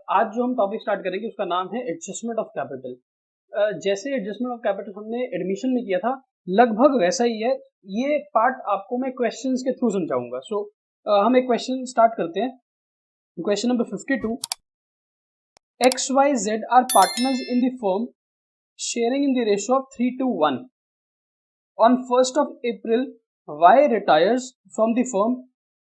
आज जो हम टॉपिक स्टार्ट करेंगे उसका नाम है एडजस्टमेंट ऑफ कैपिटल। जैसे एडजस्टमेंट ऑफ कैपिटल हमने एडमिशन में किया था, लगभग वैसा ही है। ये पार्ट आपको मैं क्वेश्चंस के थ्रू समझाऊंगा। सो हम एक क्वेश्चन स्टार्ट करते हैं। Question number 52, XYZ are partners in the firm sharing in the ratio of 3:1. On 1st of April, Y retires from the firm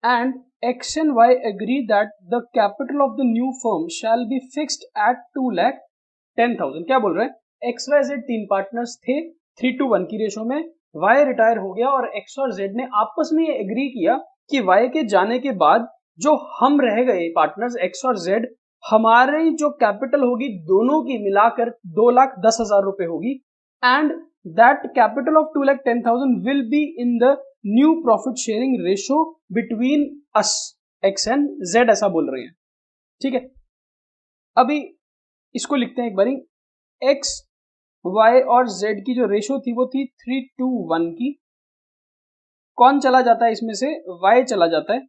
and X and Y agree that the capital of the new firm shall be fixed at 2,10,000. क्या बोल रहे हैं? XYZ तीन partners थे 3:1 की ratio में। Y retire हो गया और X और Z ने आपस में ये एग्री किया कि Y के जाने के बाद जो हम रह गए पार्टनर्स X और Z, हमारी जो कैपिटल होगी दोनों की मिलाकर 2,10,000 रुपए होगी and that capital of 2,10,000 will be in the new profit sharing ratio between us, X and Z, ऐसा बोल रहे हैं। ठीक है, अभी इसको लिखते हैं एक बारी। X, Y और Z की जो रेशो थी वो थी 3:1 की। कौन चला जाता है इसमें से? Y चला जाता है।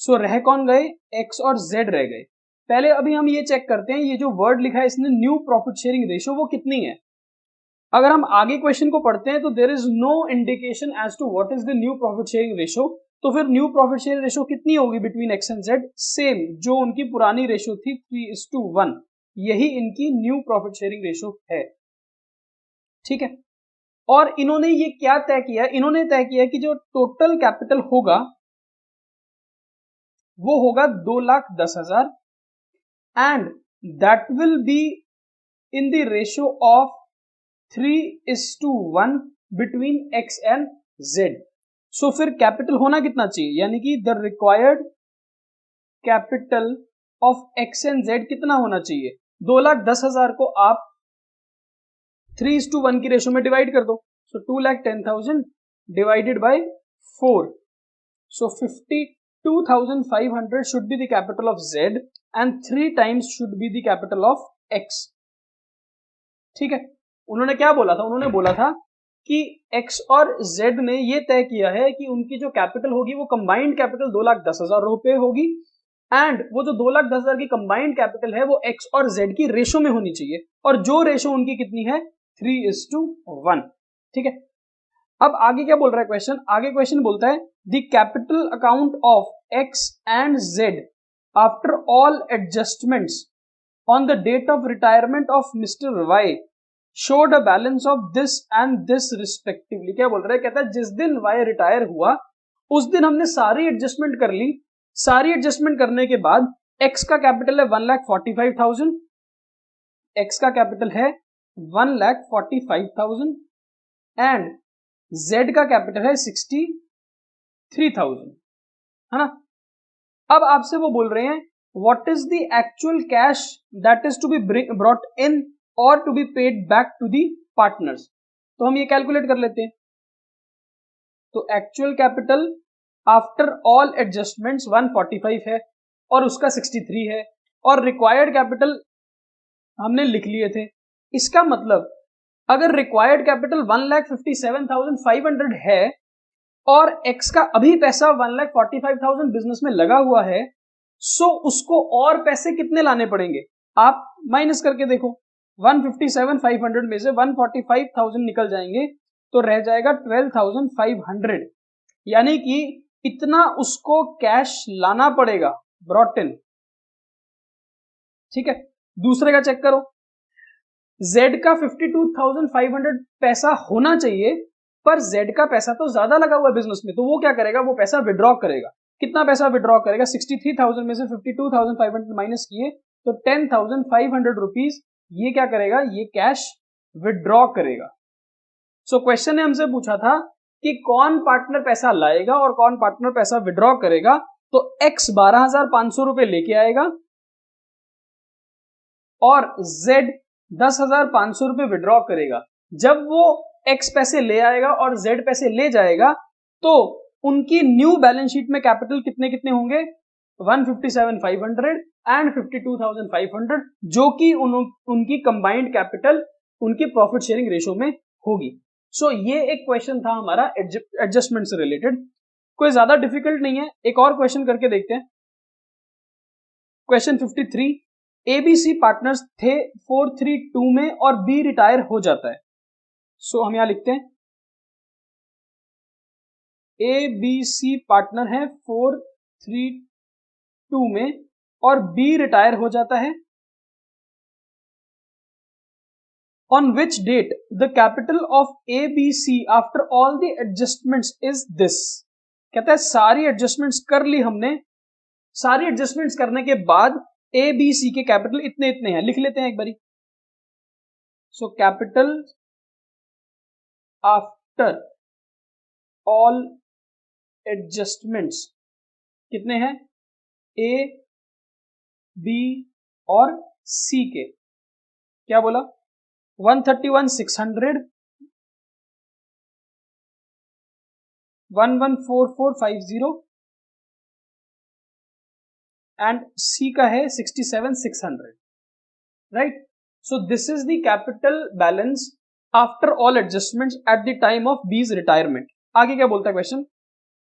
सो रह कौन गए? X और Z रह गए। पहले अभी हम ये चेक करते हैं, ये जो वर्ड लिखा है इसने न्यू प्रॉफिट शेयरिंग रेशो वो कितनी है। अगर हम आगे क्वेश्चन को पढ़ते हैं तो there is no indication as to what is the new profit sharing ratio. तो फिर न्यू प्रॉफिट शेयरिंग रेशो कितनी होगी between X and Z? Same जो उनकी पुरानी रेशो थी 3:1, यही इनकी न्यू प्रॉफिट शेयरिंग रेशो है। ठीक है, और इन्होंने ये क्या तय किया? इन्होंने तय किया कि जो टोटल कैपिटल होगा वो होगा 2,10,000 and that will be in the ratio of 3:1 between X and Z। सो फिर कैपिटल होना कितना चाहिए? यानी कि the required capital of X and Z कितना होना चाहिए? 2,10,000 को आप 3:1 की रेशो में डिवाइड कर दो। सो 2,10,000 divided by 4, so 52,500 should be the capital of Z and 3 times should be the capital of X। ठीक है, उन्होंने क्या बोला था? उन्होंने बोला था कि X और Z ने ये तय किया है कि उनकी जो कैपिटल होगी वो कंबाइंड कैपिटल 2,10,000 रुपए होगी एंड वो जो 2,10,000 की कंबाइंड कैपिटल है वो X और Z की रेशो में होनी चाहिए, और जो रेशो उनकी कितनी है? 3:1। ठीक है, अब आगे क्या बोल रहा है क्वेश्चन? आगे क्वेश्चन बोलता है the capital account of X and Z after all adjustments on the date of retirement of mister Y showed a balance of this and this respectively। क्या बोल रहा है? कहता है जिस दिन Y रिटायर हुआ उस दिन हमने सारी एडजस्टमेंट कर ली। सारी एडजस्टमेंट करने के बाद X का कैपिटल है 1,45,000, X का कैपिटल है 1,45,000 एंड Z का कैपिटल है 63,000, है ना। अब आपसे वो बोल रहे हैं what is the actual cash that is to be brought in और to be paid back to the partners. तो हम ये कैलकुलेट कर लेते हैं। तो actual capital after all adjustments 145 है और उसका 63 है, और रिक्वायर्ड कैपिटल हमने लिख लिए थे। इसका मतलब अगर रिक्वायर्ड कैपिटल 1,57,500 है और एक्स का अभी पैसा 1,45,000 बिजनेस में लगा हुआ है, सो उसको और पैसे कितने लाने पड़ेंगे? आप माइनस करके देखो। 157,500 में से 145,000 निकल जाएंगे तो रह जाएगा 12,500, यानी कि इतना उसको कैश लाना पड़ेगा ब्रॉट इन। ठीक है, दूसरे का चेक करो। Z का 52,500 पैसा होना चाहिए, पर Z का पैसा तो ज्यादा लगा हुआ है बिजनेस में, तो वो क्या करेगा? वो पैसा विड्रॉ करेगा। कितना पैसा विड्रॉ करेगा? 63,000 में से 52,500 माइनस किए तो 10,500 रुपीज ये क्या करेगा? ये कैश विड्रॉ करेगा। सो क्वेश्चन ने हमसे पूछा था कि कौन पार्टनर पैसा लाएगा और कौन पार्टनर पैसा विड्रॉ करेगा। तो X 12,500 रुपए लेके आएगा और Z 10,500 रुपए विड्रॉ करेगा। जब वो X पैसे ले आएगा और Z पैसे ले जाएगा तो उनकी न्यू बैलेंस शीट में कैपिटल कितने कितने होंगे? 157,500 एंड 52,500, जो कि उनकी कंबाइंड कैपिटल उनकी प्रॉफिट शेयरिंग रेशो में होगी। सो ये एक क्वेश्चन था हमारा एडजस्टमेंट से रिलेटेड, कोई ज्यादा डिफिकल्ट नहीं है। एक और क्वेश्चन करके देखते हैं। क्वेश्चन 53, ABC पार्टनर्स थे 432 में और B रिटायर हो जाता है। सो हम यहां लिखते हैं ABC पार्टनर है 432 में और B रिटायर हो जाता है। On which date the capital of ABC after all the adjustments is this? कहता है सारी एडजस्टमेंट्स कर ली हमने, सारी एडजस्टमेंट्स करने के बाद ABC के कैपिटल इतने इतने हैं, लिख लेते हैं एक बारी। So capital after all adjustments कितने हैं? A, B और C के क्या बोला? 131,600, 114450 एंड C का है 67,600, right? So this is the capital balance after all adjustments at the time of B's retirement. आगे क्या बोलता है क्वेश्चन?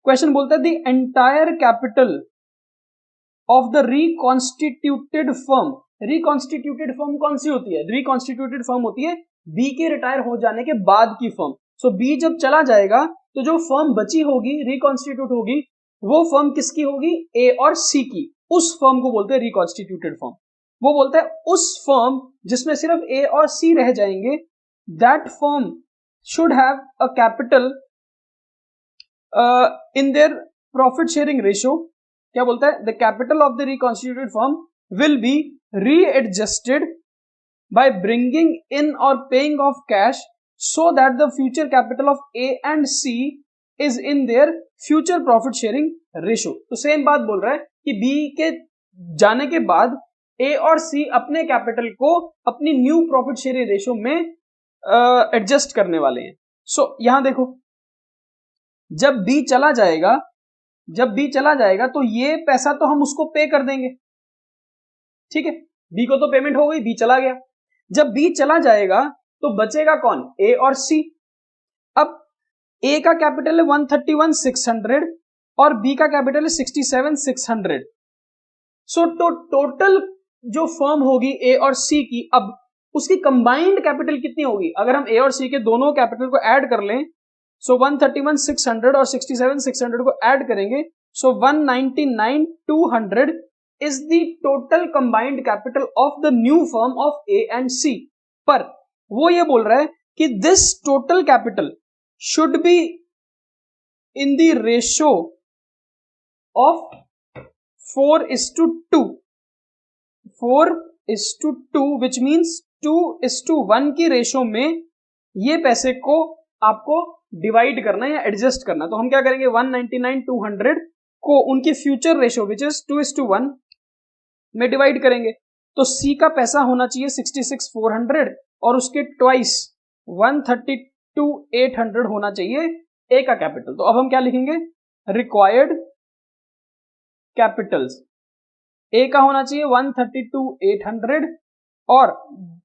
क्वेश्चन बोलता है the entire capital of the reconstituted firm. Reconstituted firm कौन सी होती है? रिकॉन्स्टिट्यूटेड फर्म होती है बी के रिटायर हो जाने के बाद की फर्म। सो बी जब चला जाएगा तो जो फर्म बची होगी, रिकॉन्स्टिट्यूट होगी, वो फर्म किसकी होगी? ए और सी की। उस फर्म को बोलते हैं रिकॉन्स्टिट्यूटेड फर्म। वो बोलता है उस फर्म जिसमें सिर्फ ए और सी रह जाएंगे, that firm should have a capital in their profit sharing ratio. क्या बोलता है? The capital of the reconstituted firm will be readjusted by bringing in or paying off cash so that the future capital of A and C is in their future profit sharing ratio। तो same बात बोल रहा है कि B के जाने के बाद A और C अपने कैपिटल को अपनी न्यू प्रॉफिट शेयरिंग रेशियो में एडजस्ट करने वाले हैं। सो यहां देखो, जब B चला जाएगा तो ये पैसा तो हम उसको पे कर देंगे, ठीक है? बी को तो पेमेंट हो गई, बी चला गया। जब बी चला जाएगा तो बचेगा कौन? ए और सी। अब ए का कैपिटल है 131,600 और बी का कैपिटल है 67,600। सो तो टोटल जो फर्म होगी ए और सी की, अब उसकी कंबाइंड कैपिटल कितनी होगी? अगर हम ए और सी के दोनों कैपिटल को ऐड कर लें, सो 131,600 और 67,600 को ऐड करेंगे, सो 199,200 is the total combined capital of the new firm of A and C। पर वो ये बोल रहा है कि this total capital should be in the ratio of 4:2, 4:2, which means 2:1 की रेशियो में ये पैसे को आपको डिवाइड करना है या एडजस्ट करना। तो हम क्या करेंगे? 199,200 को उनकी फ्यूचर रेशियो विच इज 2:1 में डिवाइड करेंगे। तो सी का पैसा होना चाहिए 66,400 और उसके ट्वाइस 132,800 होना चाहिए ए का कैपिटल। तो अब हम क्या लिखेंगे? Required Capitals. ए का होना चाहिए 132,800 और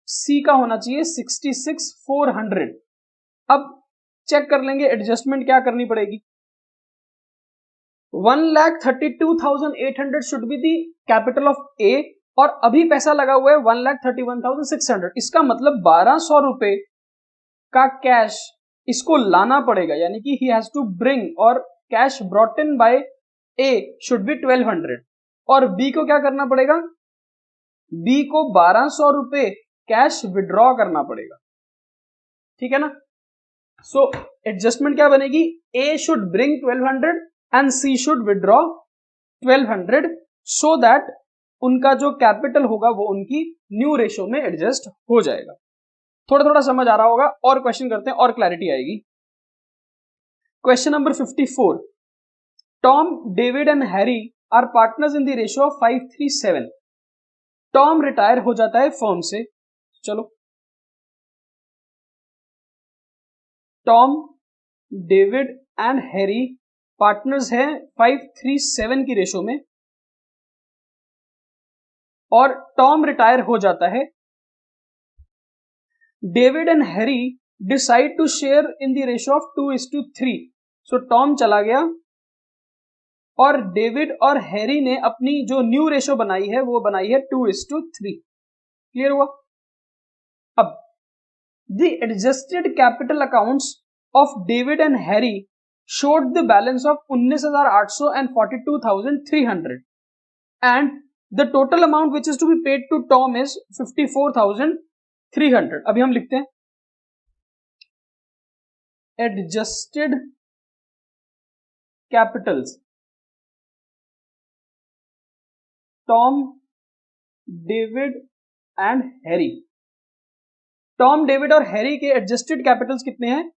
सी का होना चाहिए 66,400। अब चेक कर लेंगे एडजस्टमेंट क्या करनी पड़ेगी। 1,32,800 should be the capital of A और अभी पैसा लगा हुआ है 1,31,600। इसका मतलब 1,200 रुपए का कैश इसको लाना पड़ेगा, यानी कि ही हैज टू ब्रिंग, और cash brought in by A should be 1,200 और बी को क्या करना पड़ेगा? बी को 1,200 रुपए कैश विड्रॉ करना पड़ेगा, ठीक है ना? सो एडजस्टमेंट क्या बनेगी? A should bring 1,200 and C should withdraw 1,200 so that उनका जो कैपिटल होगा वो उनकी न्यू रेशियो में एडजस्ट हो जाएगा। थोड़ा थोड़ा समझ आ रहा होगा, और क्वेश्चन करते हैं और क्लैरिटी आएगी। Question number 54, Tom, David and Harry are partners in the ratio of 5:3:7। Tom retire हो जाता है फर्म से, चलो Tom, David and Harry partners है 5:3:7 की रेशो में और टॉम रिटायर हो जाता है। David and Harry decide to share in the ratio of 2:3। So Tom चला गया और डेविड और हैरी ने अपनी जो न्यू रेशो बनाई है वो बनाई है 2:3। क्लियर हुआ? अब the adjusted capital accounts of David and Harry showed the balance of 19,800 and 42,300 and the total amount which is to be paid to Tom is 54,300। अभी हम लिखते हैं adjusted capitals Tom, David and Harry। Tom, David और Harry के adjusted Capitals कितने हैं?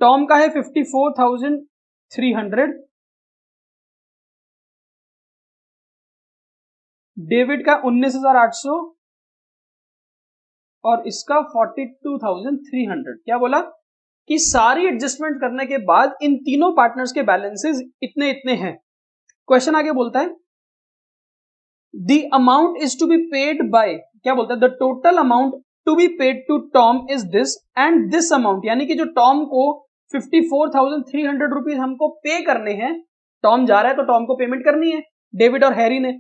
Tom का है 54,300, डेविड का 19,800 और इसका 42,300। क्या बोला कि सारी एडजस्टमेंट करने के बाद इन तीनों पार्टनर्स के बैलेंसेस इतने इतने हैं। क्वेश्चन आगे बोलता है the amount is to be paid by, क्या बोलता है, the total amount to be paid to Tom is this and this amount, यानी कि जो टॉम को 54,300 रुपीज हमको पे करने हैं, टॉम जा रहा है तो टॉम को पेमेंट करनी है डेविड और हैरी ने,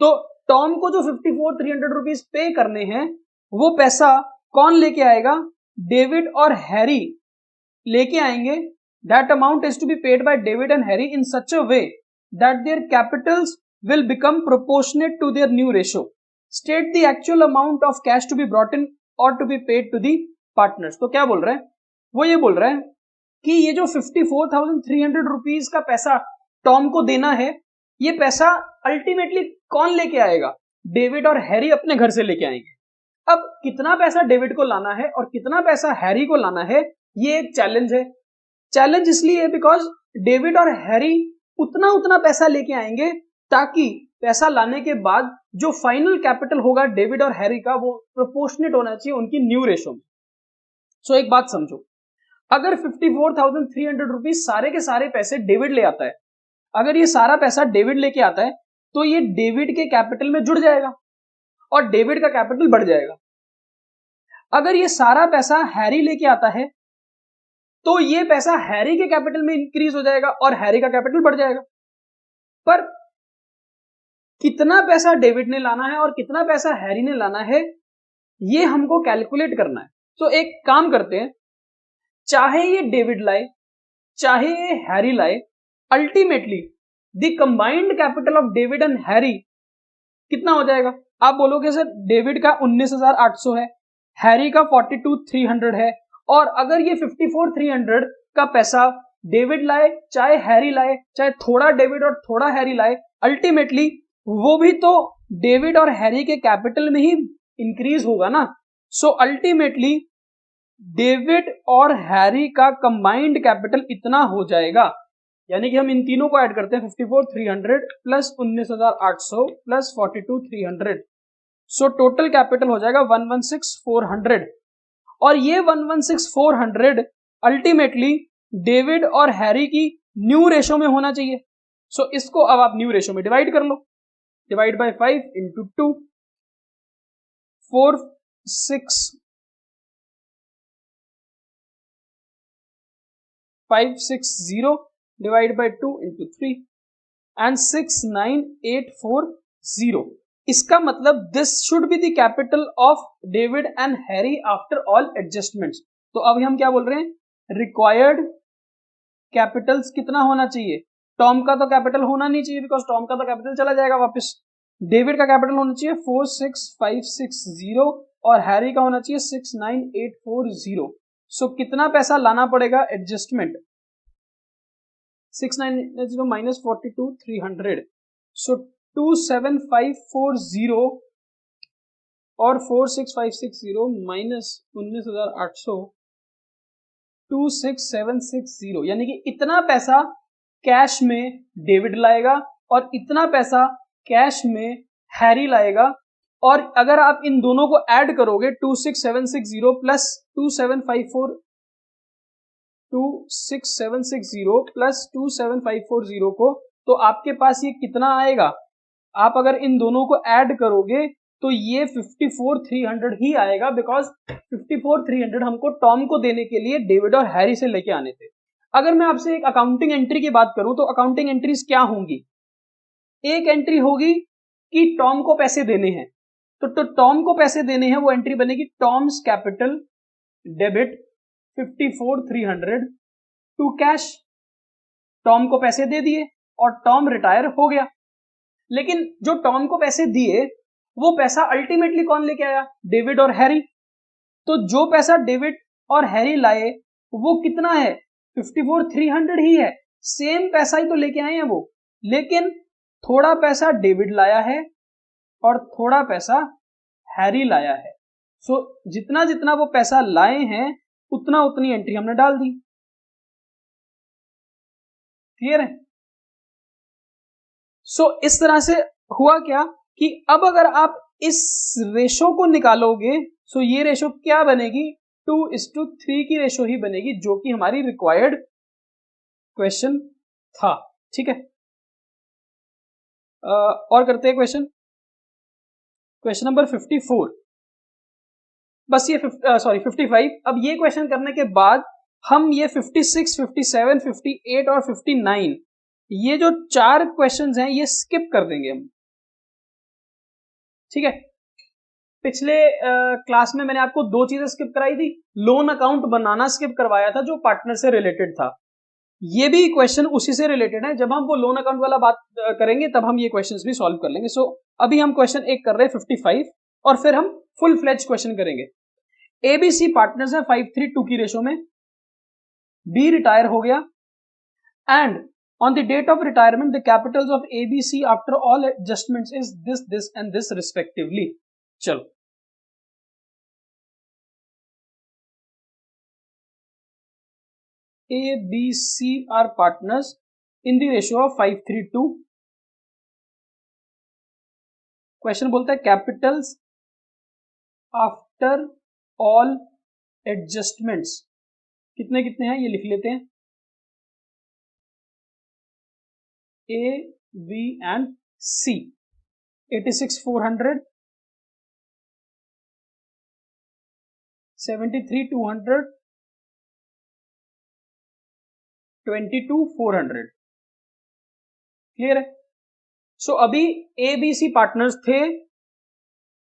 तो टॉम को जो 54,300 रुपीज पे करने हैं वो पैसा कौन लेके आएगा? डेविड और हैरी लेके आएंगे। That amount is to be paid by David and Harry in such a way that their capitals will become proportionate to their new ratio. State the actual amount of cash to be brought in or to be paid to the partners। तो क्या बोल रहे हैं? वो ये बोल रहे हैं कि ये जो 54,300 रुपीज का पैसा टॉम को देना है, ये पैसा अल्टीमेटली कौन लेके आएगा? डेविड और हैरी अपने घर से लेके आएंगे। अब कितना पैसा डेविड को लाना है और कितना पैसा हैरी को लाना है, ये एक चैलेंज है। चैलेंज इसलिए बिकॉज डेविड और हैरी उतना उतना पैसा लेके आएंगे ताकि पैसा लाने के बाद जो फाइनल कैपिटल होगा डेविड और हैरी का वो प्रोपोर्शनेट होना चाहिए उनकी न्यू रेशो में। सो एक बात समझो, अगर 54,300 रुपीज सारे के सारे पैसे डेविड ले आता है, अगर ये सारा पैसा डेविड लेके आता है तो ये डेविड के कैपिटल में जुड़ जाएगा और डेविड का कैपिटल बढ़ जाएगा। अगर ये सारा पैसा हैरी लेके आता है तो ये पैसा हैरी के कैपिटल में इंक्रीज हो जाएगा और हैरी का कैपिटल बढ़ जाएगा। पर कितना पैसा डेविड ने लाना है और कितना पैसा हैरी ने लाना है, ये हमको कैलकुलेट करना है। तो एक काम करते हैं, चाहे ये डेविड लाए चाहे ये हैरी लाए, ultimately the combined capital of David and Harry कितना हो जाएगा? आप बोलोगे सर डेविड का 19,800 है, हैरी का 42,300 है, और अगर ये 54,300 का पैसा डेविड लाए चाहे हैरी लाए, चाहे थोड़ा डेविड और थोड़ा हैरी लाए, अल्टीमेटली वो भी तो डेविड और हैरी के कैपिटल में ही इंक्रीज होगा ना। सो अल्टीमेटली डेविड और हैरी का कंबाइंड कैपिटल इतना हो जाएगा, यानी कि हम इन तीनों को ऐड करते हैं 54,300 plus 19,800 plus 42,300, so total capital हो जाएगा 116,400। और ये 116,400 अल्टीमेटली डेविड और हैरी की न्यू रेशो में होना चाहिए। सो इसको अब आप न्यू रेशो में डिवाइड कर लो, divide by 5 into 2, 4,6,5,6,0 divide by 2 into 3 and 6,9,8,4,0। इसका मतलब this should be the capital of David and Harry after all adjustments. तो अब हम क्या बोल रहे हैं? रिक्वायर्ड कैपिटल्स कितना होना चाहिए? टॉम का तो कैपिटल होना नहीं चाहिए बिकॉज टॉम का तो कैपिटल चला जाएगा वापस। डेविड का कैपिटल होना चाहिए 4,6,5,6,0 और हैरी का होना चाहिए 6,9,8,4,0। सो कितना पैसा लाना पड़ेगा एडजस्टमेंट? 6,9,8,0 माइनस 42,300, सो 27,540 और 4,6,5,6,0 माइनस 19,800 26,760, यानी कि इतना पैसा कैश में डेविड लाएगा और इतना पैसा कैश में हैरी लाएगा। और अगर आप इन दोनों को ऐड करोगे 26,760 प्लस 27,540 प्लस 27,540 को, तो आपके पास ये कितना आएगा? आप अगर इन दोनों को ऐड करोगे तो ये 54,300 ही आएगा बिकॉज 54,300 हमको टॉम को देने के लिए डेविड और हैरी से लेके आने थे। अगर मैं आपसे एक अकाउंटिंग एंट्री की बात करूं तो अकाउंटिंग एंट्रीज क्या होंगी? एक एंट्री होगी कि टॉम को पैसे देने हैं, तो टॉम को पैसे देने हैं, वो एंट्री बनेगी Tom's capital debit 54,300 to cash. Tom को पैसे दे दिए और टॉम रिटायर हो गया। लेकिन जो टॉम को पैसे दिए वो पैसा अल्टीमेटली कौन लेके आया? डेविड और हैरी। तो जो पैसा डेविड और हैरी लाए वो कितना है? 54,300 ही है, सेम पैसा ही तो लेके आए हैं वो, लेकिन थोड़ा पैसा डेविड लाया है और थोड़ा पैसा हैरी लाया है। सो जितना जितना वो पैसा लाए हैं उतना उतनी एंट्री हमने डाल दी। क्लियर है? सो इस तरह से हुआ क्या कि अब अगर आप इस रेशो को निकालोगे, सो ये रेशो क्या बनेगी? 2:3 की रेशो ही बनेगी, जो कि हमारी रिक्वायर्ड क्वेश्चन था। ठीक है, और करते हैं क्वेश्चन नंबर 54। बस ये 55। अब ये क्वेश्चन करने के बाद हम ये 56, 57, 58 और 59 ये जो 4 क्वेश्चंस हैं ये स्किप कर देंगे हम। ठीक है, पिछले क्लास में मैंने आपको 2 चीजें स्किप कराई थी। लोन अकाउंट बनाना स्किप करवाया था जो पार्टनर से रिलेटेड था। ये भी क्वेश्चन उसी से रिलेटेड है। जब हम वो लोन अकाउंट वाला बात करेंगे तब हम ये क्वेश्चंस भी सॉल्व कर लेंगे। सो अभी हम क्वेश्चन 1 कर रहे हैं 55 और फिर हम फुल फ्लेज क्वेश्चन करेंगे। एबीसी पार्टनर्स है 5:3 की रेशो में। बी रिटायर हो गया and on the date of retirement the capitals of ABC after all adjustments is this and this respectively. चलो ABC are partners in the ratio of 5:3. Question बोलता है Capitals after all adjustments कितने कितने हैं ये लिख लेते हैं। A, B and C 86,400, 73,200, 22,400। Clear है? सो अभी ABC पार्टनर्स थे।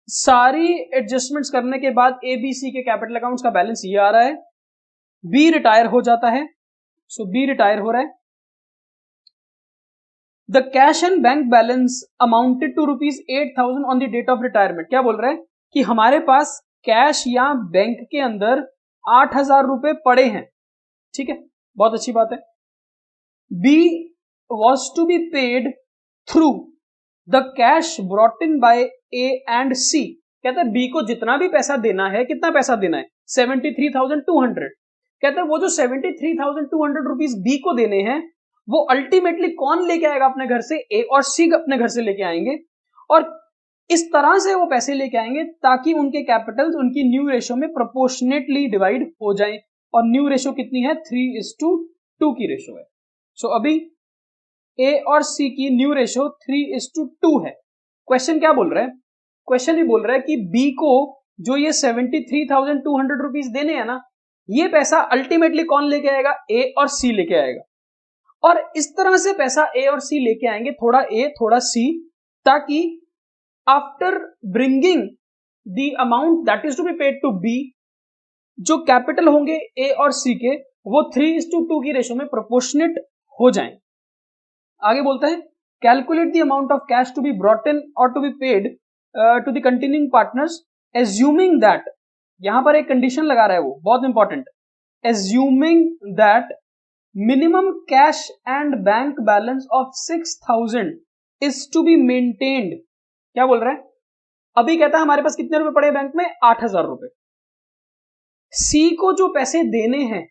सारी एडजस्टमेंट्स करने के बाद ABC के कैपिटल अकाउंट्स का बैलेंस ये आ रहा है। B रिटायर हो जाता है, सो B रिटायर हो रहा है। The cash and bank balance amounted to ₹8,000 on the date of retirement। क्या बोल रहा है कि हमारे पास कैश या बैंक के अंदर 8,000 रुपए पड़े हैं। ठीक है, बहुत अच्छी बात है। B was to be paid through the cash brought in by A and C। कहता है B को जितना भी पैसा देना है, कितना पैसा देना है? 73,200। कहता है वो जो 73,200 रुपीज B को देने हैं वो अल्टीमेटली कौन लेके आएगा अपने घर से? ए और सी अपने घर से लेके आएंगे और इस तरह से वो पैसे लेके आएंगे ताकि उनके कैपिटल्स उनकी न्यू रेशो में प्रोपोर्शनेटली डिवाइड हो जाएं। और न्यू रेशो कितनी है? 3:2 की रेशो है। सो अभी ए और सी की न्यू रेशो 3:2 है। क्वेश्चन क्या बोल रहा है? क्वेश्चन ही बोल रहा है कि बी को जो ये 73,200 रुपीज देने हैं ना, ये पैसा अल्टीमेटली कौन लेके आएगा? ए और सी लेके आएगा। और इस तरह से पैसा ए और सी लेके आएंगे, थोड़ा ए थोड़ा सी, ताकि after bringing the amount that is to be paid to B, जो कैपिटल होंगे ए और सी के वो 3:2 की रेशो में प्रोपोर्शनेट हो जाएं। आगे बोलता है calculate the amount of cash to be brought in और to be paid to the continuing partners assuming that, यहां पर एक कंडीशन लगा रहा है वो बहुत important, assuming that minimum cash and bank balance of 6,000 is to be maintained. क्या बोल रहा है? अभी कहता है हमारे पास कितने रुपए पड़े बैंक में? 8,000 रुपए। सी को जो पैसे देने हैं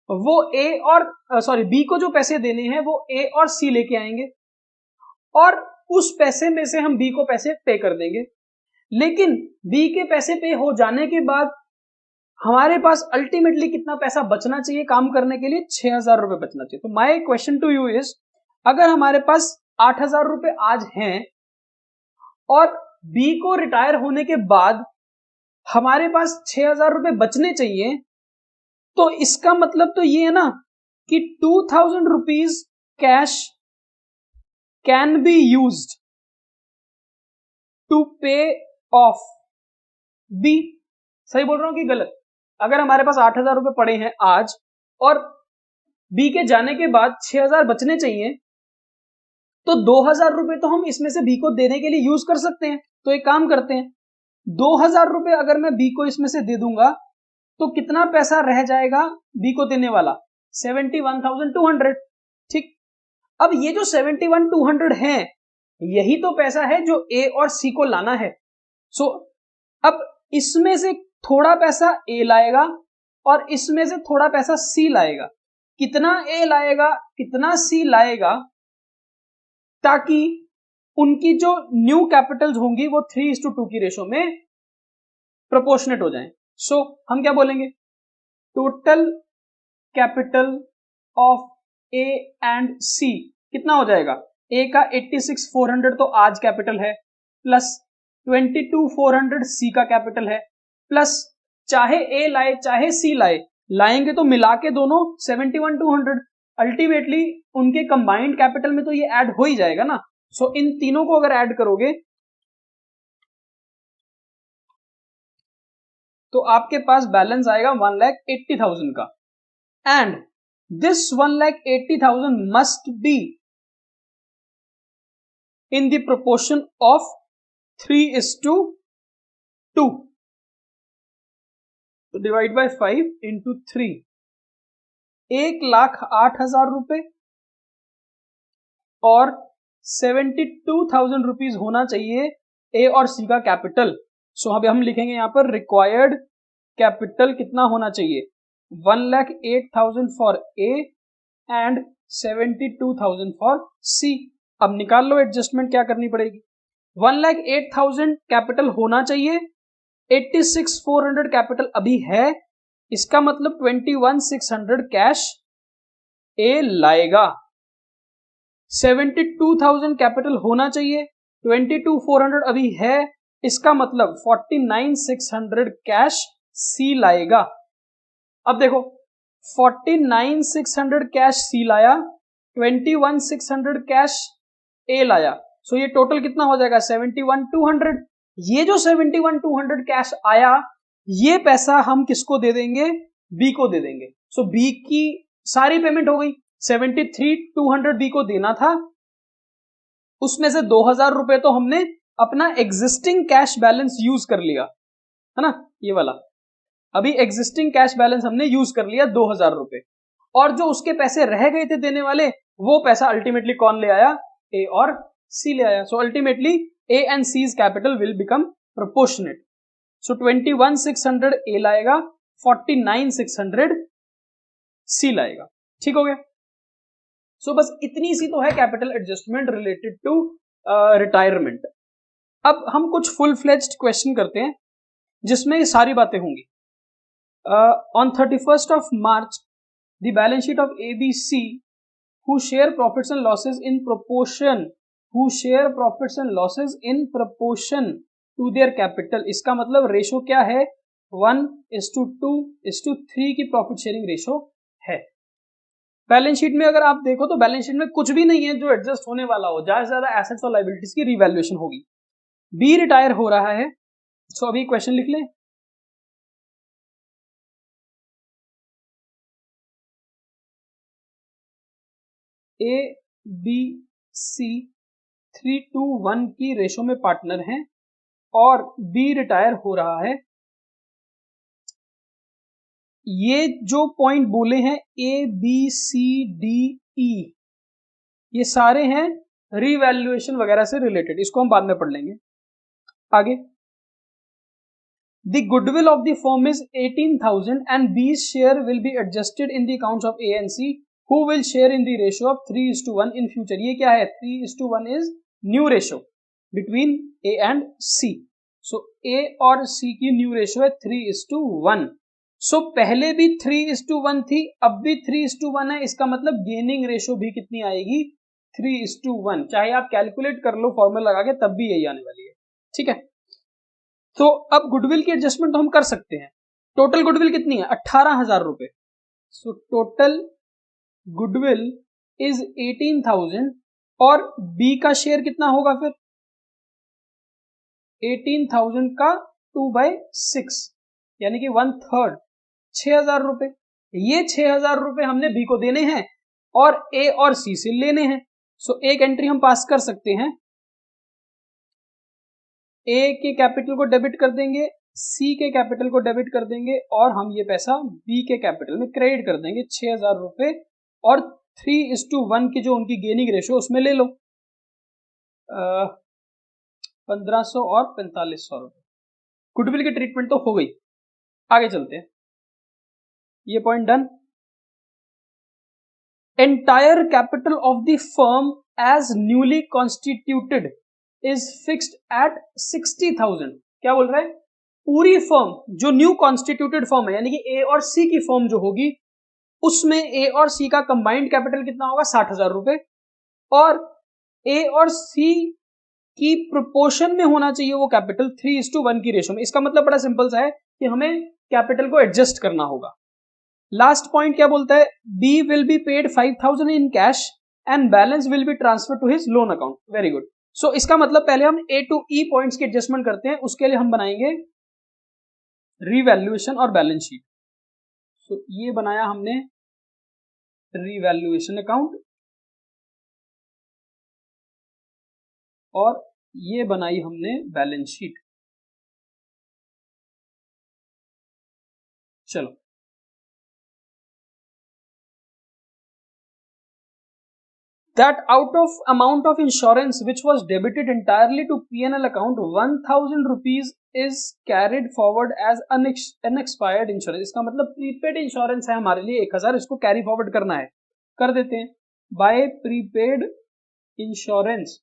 वो ए और बी को जो पैसे देने हैं वो ए और सी लेके आएंगे और उस पैसे में से हम बी को पैसे पे कर देंगे। लेकिन बी के पैसे पे हो जाने के बाद हमारे पास अल्टीमेटली कितना पैसा बचना चाहिए काम करने के लिए? 6,000 रुपए बचना चाहिए। तो my question to you is, अगर हमारे पास 8,000 रुपए आज हैं और बी को रिटायर होने के बाद हमारे पास 6,000 रुपए बचने चाहिए, तो इसका मतलब तो ये है ना कि 2,000 rupees can be used to pay off B. सही बोल रहा हूं कि गलत? अगर हमारे पास 8,000 रुपए पड़े हैं आज और बी के जाने के बाद 6,000 बचने चाहिए, तो 2,000 रुपए तो हम इसमें से बी को देने के लिए यूज कर सकते हैं। तो एक काम करते हैं, 2,000 रुपए अगर मैं बी को इसमें से दे दूंगा तो कितना पैसा रह जाएगा बी को देने वाला? 71,200। ठीक, अब ये जो 71,200 है, यही तो पैसा है जो ए और सी को लाना है। सो अब इसमें से थोड़ा पैसा ए लाएगा और इसमें से थोड़ा पैसा सी लाएगा। कितना ए लाएगा, कितना सी लाएगा, ताकि उनकी जो न्यू कैपिटल्स होंगी वो 3:2 की रेशो में प्रोपोर्शनेट हो जाएं। सो हम क्या बोलेंगे? Total capital of A and C कितना हो जाएगा? ए का 86,400 तो आज कैपिटल है, प्लस 22,400 सी का कैपिटल है, प्लस चाहे ए लाए चाहे सी लाएंगे तो मिला के दोनों 71,200। अल्टीमेटली उनके कंबाइंड कैपिटल में तो ये ऐड हो ही जाएगा ना। सो इन तीनों को अगर ऐड करोगे तो आपके पास बैलेंस आएगा 1,80,000 का। And this 1,80,000 must be in the proportion of 3:2. तो डिवाइड बाय 5 इंटू 3, 1,08,000 रुपए और 72,000 रुपीज होना चाहिए ए और सी का कैपिटल। सो अभी हम लिखेंगे यहां पर रिक्वायर्ड कैपिटल कितना होना चाहिए? 1,08,000 फॉर ए एंड 72,000 फॉर सी। अब निकाल लो एडजस्टमेंट क्या करनी पड़ेगी। 1,08,000 कैपिटल होना चाहिए, 86,400 कैपिटल अभी है, इसका मतलब 21,600 कैश ए लाएगा। 72,000 कैपिटल होना चाहिए, 22,400 अभी है, इसका मतलब 49,600 कैश सी लाएगा। अब देखो 49,600 कैश सी लाया, 21,600 कैश ए लाया, सो ये टोटल कितना हो जाएगा? 71,200। ये जो 71,200 कैश आया, ये पैसा हम किसको दे देंगे? बी को दे देंगे। सो बी की सारी पेमेंट हो गई। 73,200 बी को देना था, उसमें से 2,000 रुपए तो हमने अपना एग्जिस्टिंग कैश बैलेंस यूज कर लिया, है ना, ये वाला। अभी एग्जिस्टिंग कैश बैलेंस हमने यूज कर लिया 2,000 रुपए, और जो उसके पैसे रह गए थे देने वाले, वो पैसा अल्टीमेटली कौन ले आया? ए और सी ले आया। So ultimately A and C's capital will become proportionate. So 21,600 A लाएगा, 49,600 सी लाएगा। ठीक हो गया? सो बस इतनी सी तो है capital adjustment related to retirement. अब हम कुछ फुल फ्लेज्ड क्वेश्चन करते हैं जिसमें ये सारी बातें होंगी। On 31st of March, the balance sheet of ABC who share profits and losses in proportion to their capital, इसका मतलब रेशो क्या है? 1:2:3 की प्रॉफिट शेयरिंग रेशो है। बैलेंस शीट में अगर आप देखो तो बैलेंस शीट में कुछ भी नहीं है जो एडजस्ट होने वाला हो, ज्यादा से ज्यादा एसेट्स और लायबिलिटीज की रिवैल्यूएशन होगी। बी रिटायर हो रहा है, सो अभी क्वेश्चन लिख लें। ए बी सी 3:1 की रेशो में पार्टनर हैं और बी रिटायर हो रहा है। ये जो पॉइंट बोले हैं A B C D E, ये सारे हैं रीवैल्यूएशन वगैरह से रिलेटेड, इसको हम बाद में पढ़ लेंगे। आगे, the goodwill of the firm is 18,000 and B's share will be adjusted in the accounts of A and C who will share in the ratio of 3:1 in future। ये क्या है? 3:1 is new ratio between A and C। so A और C की new ratio है 3:1। so पहले भी 3:1 थी, अब भी 3:1 है, इसका मतलब गेनिंग रेशो भी कितनी आएगी? 3:1। चाहे आप कैलकुलेट कर लो फॉर्मूला लगा के, तब भी यही आने वाली है। ठीक है, तो अब गुडविल की एडजस्टमेंट तो हम कर सकते हैं। टोटल गुडविल कितनी है? 18,000 रुपए। सो टोटल गुडविल इज 18,000 और बी का शेयर कितना होगा फिर 18,000 का 2/6 यानी कि 1/3 6,000 रुपए। ये 6,000 रुपए हमने बी को देने हैं और ए और सी से लेने हैं। सो एक एंट्री हम पास कर सकते हैं, ए के कैपिटल को डेबिट कर देंगे, सी के कैपिटल को डेबिट कर देंगे और हम ये पैसा बी के कैपिटल में क्रेडिट कर देंगे 6,000 रुपए और 3:1 की जो उनकी गेनिंग रेशियो उसमें ले लो 1,500 और 4,500 रुपए। गुडविल की ट्रीटमेंट तो हो गई, आगे चलते हैं। ये point done. Entire capital of the firm as newly constituted is fixed at 60,000। क्या बोल रहा है, पूरी फर्म जो न्यू कॉन्स्टिट्यूटेड फर्म है यानी कि ए और सी की फर्म जो होगी उसमें ए और सी का कंबाइंड कैपिटल कितना होगा 60,000 रुपए और ए और सी की प्रोपोर्शन में होना चाहिए वो कैपिटल 3:1 की रेशो में। इसका मतलब बड़ा सिंपल सा है कि हमें कैपिटल को एडजस्ट करना होगा। लास्ट पॉइंट क्या बोलता है, B will be paid 5,000 in cash and balance will be transfer to his loan account. Very good. So इसका मतलब पहले हम ए टू ई पॉइंट्स की एडजस्टमेंट करते हैं, उसके लिए हम बनाएंगे रीवैल्यूएशन और बैलेंस शीट। सो ये बनाया हमने रीवैल्यूएशन अकाउंट और ये बनाई हमने बैलेंस शीट। चलो that out of amount of insurance which was debited entirely to P&L account 1,000 rupees is carried forward as unexpired insurance। इसका मतलब प्रीपेड इंश्योरेंस है हमारे लिए 1,000, इसको कैरी फॉरवर्ड करना है, कर देते हैं। बाय प्रीपेड इंश्योरेंस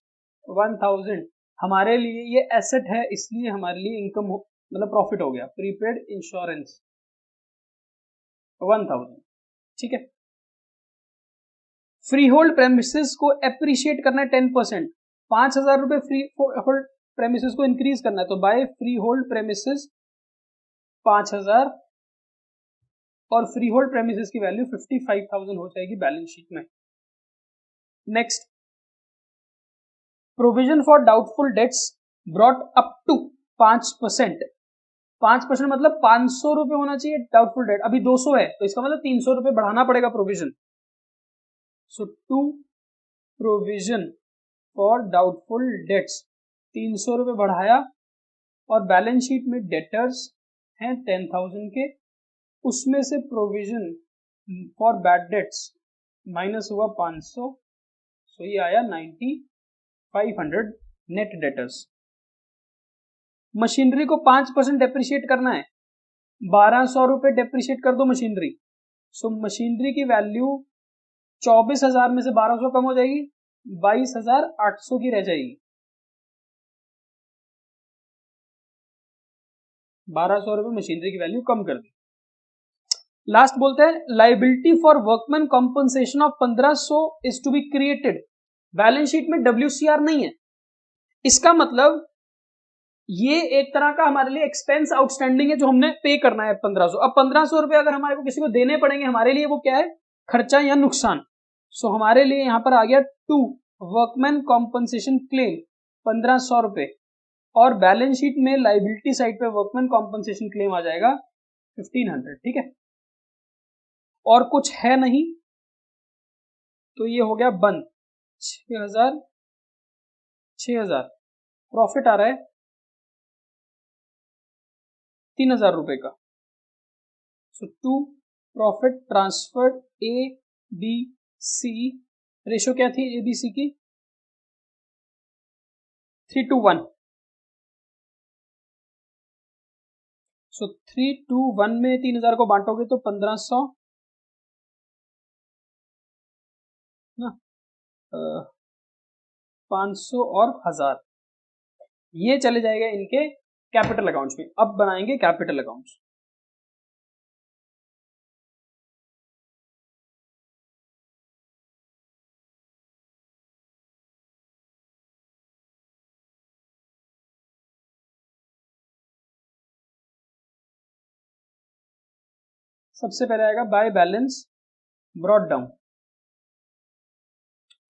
1,000 हमारे लिए ये एसेट है इसलिए हमारे लिए इनकम मतलब प्रॉफिट हो गया। प्रीपेड इंश्योरेंस 1,000, ठीक है। फ्री होल्ड प्रेमिसेस को एप्रिशिएट करना है 10%, 5,000 रुपए फ्री होल्ड प्रेमिसेस को इंक्रीज करना है तो बाय फ्री होल्ड प्रेमिसेस 5,000 और फ्री होल्ड प्रेमिसेस की वैल्यू 55,000 हो जाएगी बैलेंस शीट में। Next, provision for doubtful debts brought up to 5%। 5% मतलब 500 रुपए होना चाहिए डाउटफुल डेट, अभी 200 है तो इसका मतलब 300 रुपए बढ़ाना पड़ेगा provision. So to provision for doubtful debts 300 रुपए बढ़ाया और बैलेंस शीट में डेटर्स हैं 10,000 के, उसमें से provision for bad debts minus हुआ 500, सो ये आया 9,500 नेट डेटर्स। मशीनरी को 5% डेप्रिशिएट करना है, 1,200 रुपए डेप्रिशिएट कर दो मशीनरी। सो मशीनरी की वैल्यू 24,000 में से 1,200 कम हो जाएगी, 22,800 की रह जाएगी। 1,200 रुपए मशीनरी की वैल्यू कम कर दी। लास्ट बोलते हैं liability for workman compensation of 1,500 is to be created. Balance sheet में WCR नहीं है, इसका मतलब ये एक तरह का हमारे लिए एक्सपेंस आउटस्टैंडिंग है जो हमने पे करना है 1,500। अब 1,500 रुपए अगर हमारे को किसी को देने पड़ेंगे हमारे लिए वो क्या है, खर्चा या नुकसान। सो हमारे लिए यहां पर आ गया टू वर्कमैन कॉम्पनसेशन क्लेम 1,500 रुपए और बैलेंस शीट में लाइबिलिटी साइड पे वर्कमैन कॉम्पनसेशन क्लेम आ जाएगा 1,500, ठीक है। और कुछ है नहीं तो ये हो गया बंद। 6,000 प्रॉफिट आ रहा है 3,000 रुपए का। So to profit transferred ABC, ratio क्या थी ABC की 3:1। सो 3:1 में 3,000 को बांटोगे तो 1,500 ना 500 और 1,000 ये चले जाएगा इनके कैपिटल अकाउंट्स में। अब बनाएंगे कैपिटल अकाउंट्स। सबसे पहले आएगा by balance brought down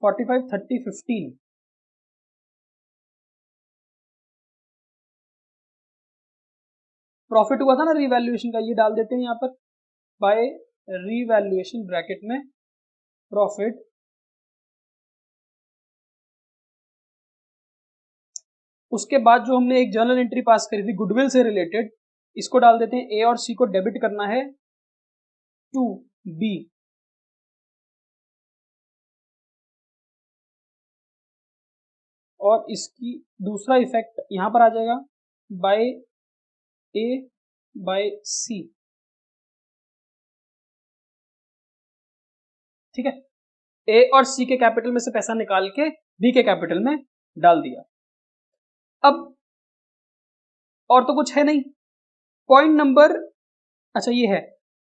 45, 30, 15। Profit हुआ था ना रीवैल्यूएशन का, ये डाल देते हैं यहाँ पर बाय रीवैल्यूएशन ब्रैकेट में प्रॉफिट। उसके बाद जो हमने एक जर्नल एंट्री पास करी थी गुडविल से रिलेटेड, इसको डाल देते हैं। ए और सी को डेबिट करना है टू बी। और इसकी दूसरा इफेक्ट यहां पर आ जाएगा बाय ए बाय सी। ठीक है, ए और सी के कैपिटल में से पैसा निकाल के बी के कैपिटल में डाल दिया। अब और तो कुछ है नहीं। पॉइंट नंबर, अच्छा ये है,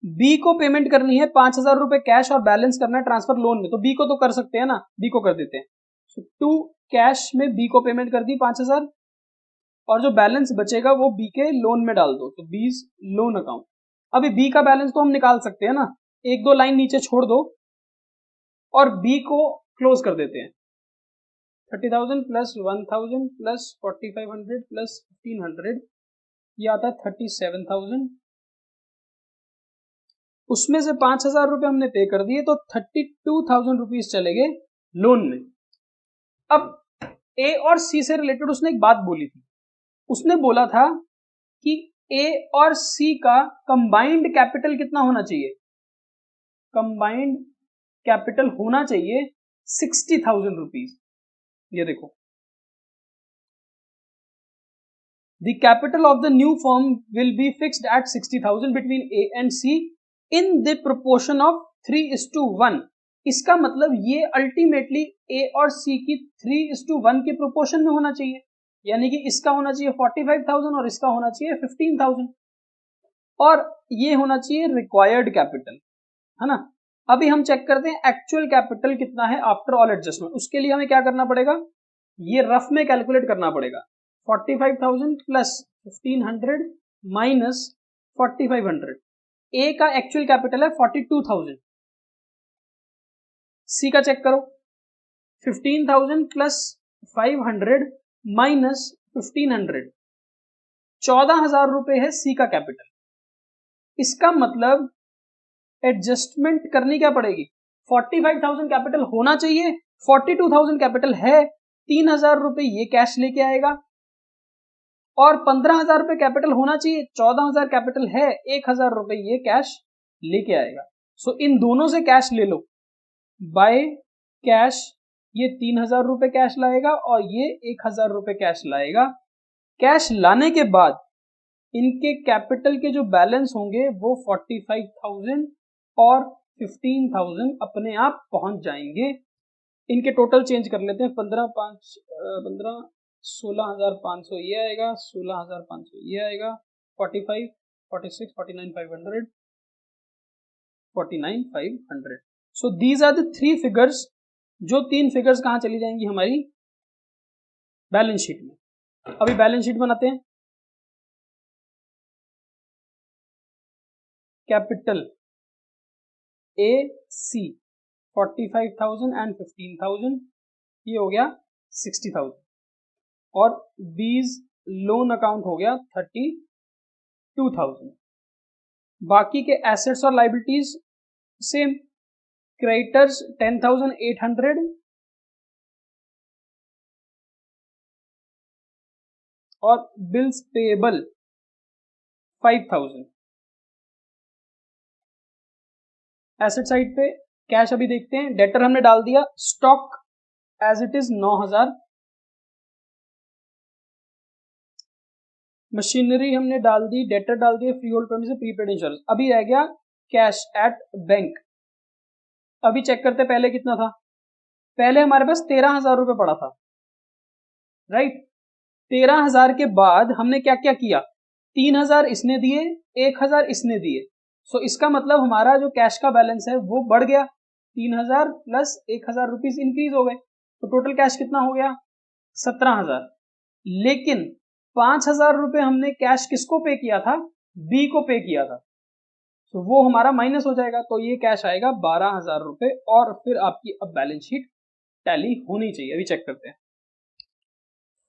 बी को पेमेंट करनी है 5,000 रुपए कैश और बैलेंस करना है ट्रांसफर लोन में। तो बी को तो कर सकते हैं ना, बी को कर देते हैं। सो टू कैश में बी को पेमेंट कर दी 5,000 और जो बैलेंस बचेगा वो बी के लोन में डाल दो, तो बीज लोन अकाउंट। अभी बी का बैलेंस तो हम निकाल सकते हैं ना, एक दो लाइन नीचे छोड़ दो और बी को क्लोज कर देते हैं। 30,000 प्लस 1,000 प्लस 4,500 प्लस 1,500, ये आता है 37,000। उसमें से 5,000 रुपए हमने पे कर दिए, तो 32,000 रुपीज चले गए लोन में। अब ए और सी से रिलेटेड उसने एक बात बोली थी। उसने बोला था कि ए और सी का कंबाइंड कैपिटल कितना होना चाहिए? कंबाइंड कैपिटल होना चाहिए 60,000 रुपीज। ये देखो, the capital of the new firm will be fixed at 60,000 between A and C in the proportion of 3:1। इसका मतलब ये अल्टीमेटली ए और सी की 3:1 के प्रोपोर्शन में होना चाहिए, यानी कि इसका होना चाहिए 45,000 और इसका होना चाहिए 15,000, और ये होना चाहिए रिक्वायर्ड कैपिटल, है ना। अभी हम चेक करते हैं एक्चुअल कैपिटल कितना है आफ्टर ऑल एडजस्टमेंट। उसके लिए हमें क्या करना पड़ेगा, ये रफ में कैलकुलेट करना पड़ेगा। 45,000 प्लस 1,500 माइनस 4,500। ए का एक्चुअल कैपिटल है 42,000। सी का चेक करो, 15,000 प्लस 500 माइनस 1,500, 14,000 रुपए है सी का कैपिटल। इसका मतलब एडजस्टमेंट करनी क्या पड़ेगी, 45,000 कैपिटल होना चाहिए, 42,000 कैपिटल है, 3,000 रुपए ये कैश लेके आएगा, और 15,000 रुपए कैपिटल होना चाहिए, 14,000 कैपिटल है, 1,000 रुपए ये कैश लेके आएगा। सो इन दोनों से कैश ले लो, बाय कैश ये 3,000 रुपए कैश लाएगा और ये 1,000 रुपए कैश लाएगा। कैश लाने के बाद इनके कैपिटल के जो बैलेंस होंगे वो 45,000 और 15,000 अपने आप पहुंच जाएंगे। इनके टोटल चेंज कर लेते हैं, 16,500 ये आएगा, 16,500 ये आएगा, 45, 46, 49,500, 49,500। So these are the three figures. जो तीन फिगर्स कहां चली जाएंगी हमारी बैलेंस शीट में। अभी बैलेंस शीट बनाते हैं। कैपिटल ए सी 45,000 एंड 15,000, ये हो गया 60,000, और बीज लोन अकाउंट हो गया 32,000। बाकी के एसेट्स और लाइबिलिटीज सेम, क्रेडिटर्स 10,800 और बिल्स पेएबल 5,000। एसेट साइड पे कैश अभी देखते हैं। डेटर हमने डाल दिया, stock as it is 9,000, machinery हमने डाल दी, डेटर डाल दिए, free hold premium, prepaid insurance. अभी रह गया कैश एट बैंक। अभी चेक करते पहले कितना था। पहले हमारे पास 13,000 रुपए पड़ा था, राइट। 13,000 के बाद हमने क्या क्या किया, 3,000 इसने दिए, 1,000 इसने दिए। सो इसका मतलब हमारा जो कैश का बैलेंस है वो बढ़ गया, 3,000 प्लस 1,000 रुपीज इंक्रीज हो गए, तो टोटल कैश कितना हो गया 17,000। लेकिन 5,000 रुपए हमने कैश किसको पे किया था, बी को पे किया था, तो वो हमारा माइनस हो जाएगा, तो ये कैश आएगा 12,000 रुपए। और फिर आपकी अब बैलेंस शीट टैली होनी चाहिए। अभी चेक करते हैं।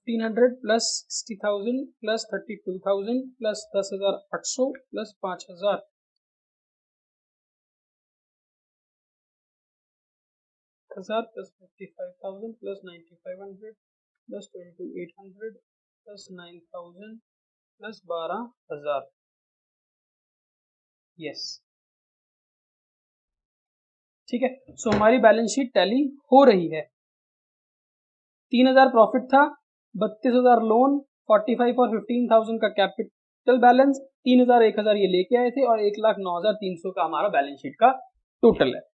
1500 plus 60,000 plus 32,000 plus 10,800 plus 5,000 plus 55,000 plus 9,500 plus 22,800 plus 9,000 plus 12,000। Yes, ठीक है। सो हमारी बैलेंस शीट टैली हो रही है। 3,000 प्रॉफिट था, 32,000 लोन, 45 और 15,000 का कैपिटल बैलेंस, 3,000 1,000 ये लेके आए थे और 1,09,300 का हमारा बैलेंस शीट का टोटल है।